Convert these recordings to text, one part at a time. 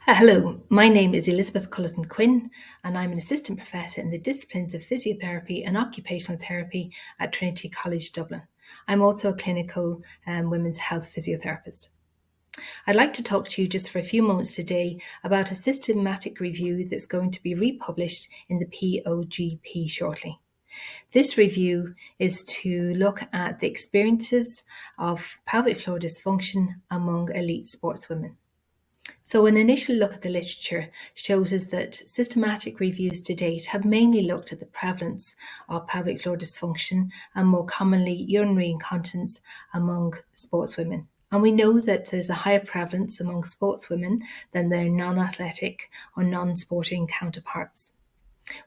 Hello, my name is Elizabeth Culloten Quinn, and I'm an assistant professor in the disciplines of physiotherapy and occupational therapy at Trinity College Dublin. I'm also a clinical women's health physiotherapist. I'd like to talk to you just for a few moments today about a systematic review that's going to be republished in the JPOGP shortly. This review is to look at the experiences of pelvic floor dysfunction among elite sportswomen. So an initial look at the literature shows us that systematic reviews to date have mainly looked at the prevalence of pelvic floor dysfunction and more commonly urinary incontinence among sportswomen. And we know that there's a higher prevalence among sportswomen than their non-athletic or non-sporting counterparts.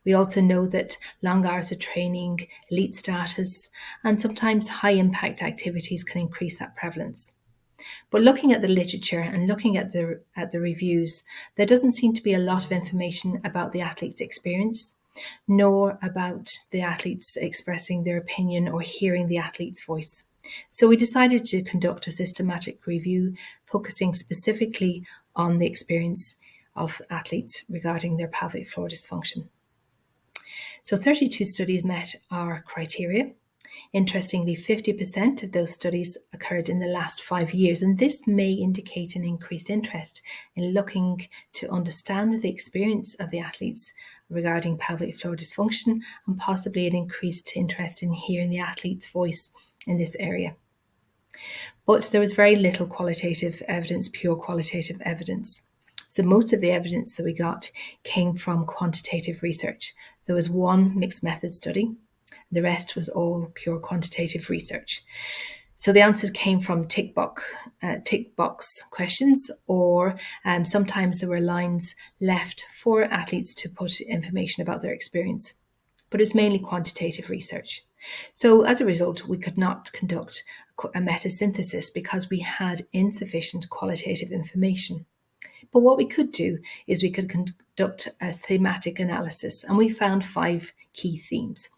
We also know that long hours of training, elite status, and sometimes high impact activities can increase that prevalence. But looking at the literature and looking at the reviews, there doesn't seem to be a lot of information about the athlete's experience, nor about the athletes expressing their opinion or hearing the athlete's voice. So we decided to conduct a systematic review focusing specifically on the experience of athletes regarding their pelvic floor dysfunction. So 32 studies met our criteria. Interestingly, 50% of those studies occurred in the last 5 years, and this may indicate an increased interest in looking to understand the experience of the athletes regarding pelvic floor dysfunction and possibly an increased interest in hearing the athlete's voice in this area. But there was very little qualitative evidence, pure qualitative evidence. So most of the evidence that we got came from quantitative research. There was one mixed method study. The rest was all pure quantitative research. So the answers came from tick box questions, or sometimes there were lines left for athletes to put information about their experience. But it's mainly quantitative research. So as a result, we could not conduct a meta-synthesis because we had insufficient qualitative information. But what we could do is we could conduct a thematic analysis, and we found 5 key themes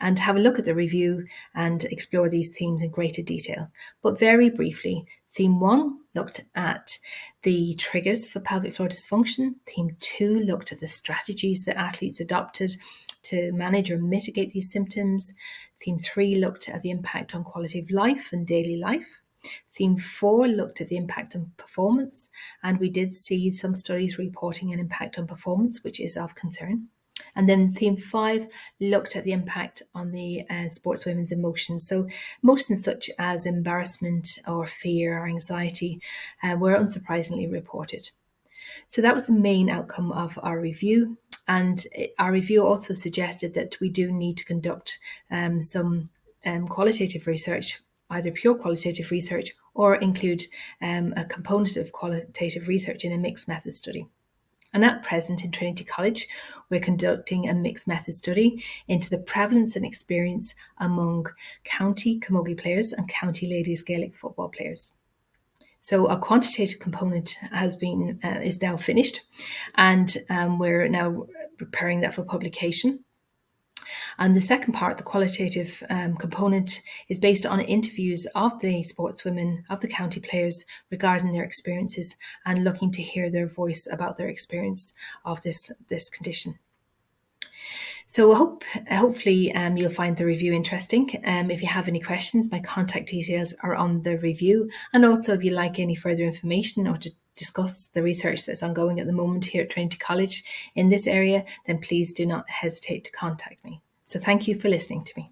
and have a look at the review and explore these themes in greater detail. But very briefly, theme 1 looked at the triggers for pelvic floor dysfunction. Theme 2 looked at the strategies that athletes adopted to manage or mitigate these symptoms. Theme 3 looked at the impact on quality of life and daily life. Theme 4 looked at the impact on performance, and we did see some studies reporting an impact on performance, which is of concern. And then theme 5 looked at the impact on the sportswomen's emotions. So emotions such as embarrassment or fear or anxiety were unsurprisingly reported. So that was the main outcome of our review. And our review also suggested that we do need to conduct some qualitative research, either pure qualitative research or include a component of qualitative research in a mixed method study. And at present in Trinity College, we're conducting a mixed method study into the prevalence and experience among county camogie players and county ladies Gaelic football players. So our quantitative component is now finished, and we're now preparing that for publication. And the second part, the qualitative component, is based on interviews of the sportswomen, of the county players regarding their experiences and looking to hear their voice about their experience of this condition. So hopefully you'll find the review interesting. If you have any questions, my contact details are on the review. And also if you like any further information or to discuss the research that's ongoing at the moment here at Trinity College in this area, then please do not hesitate to contact me. So thank you for listening to me.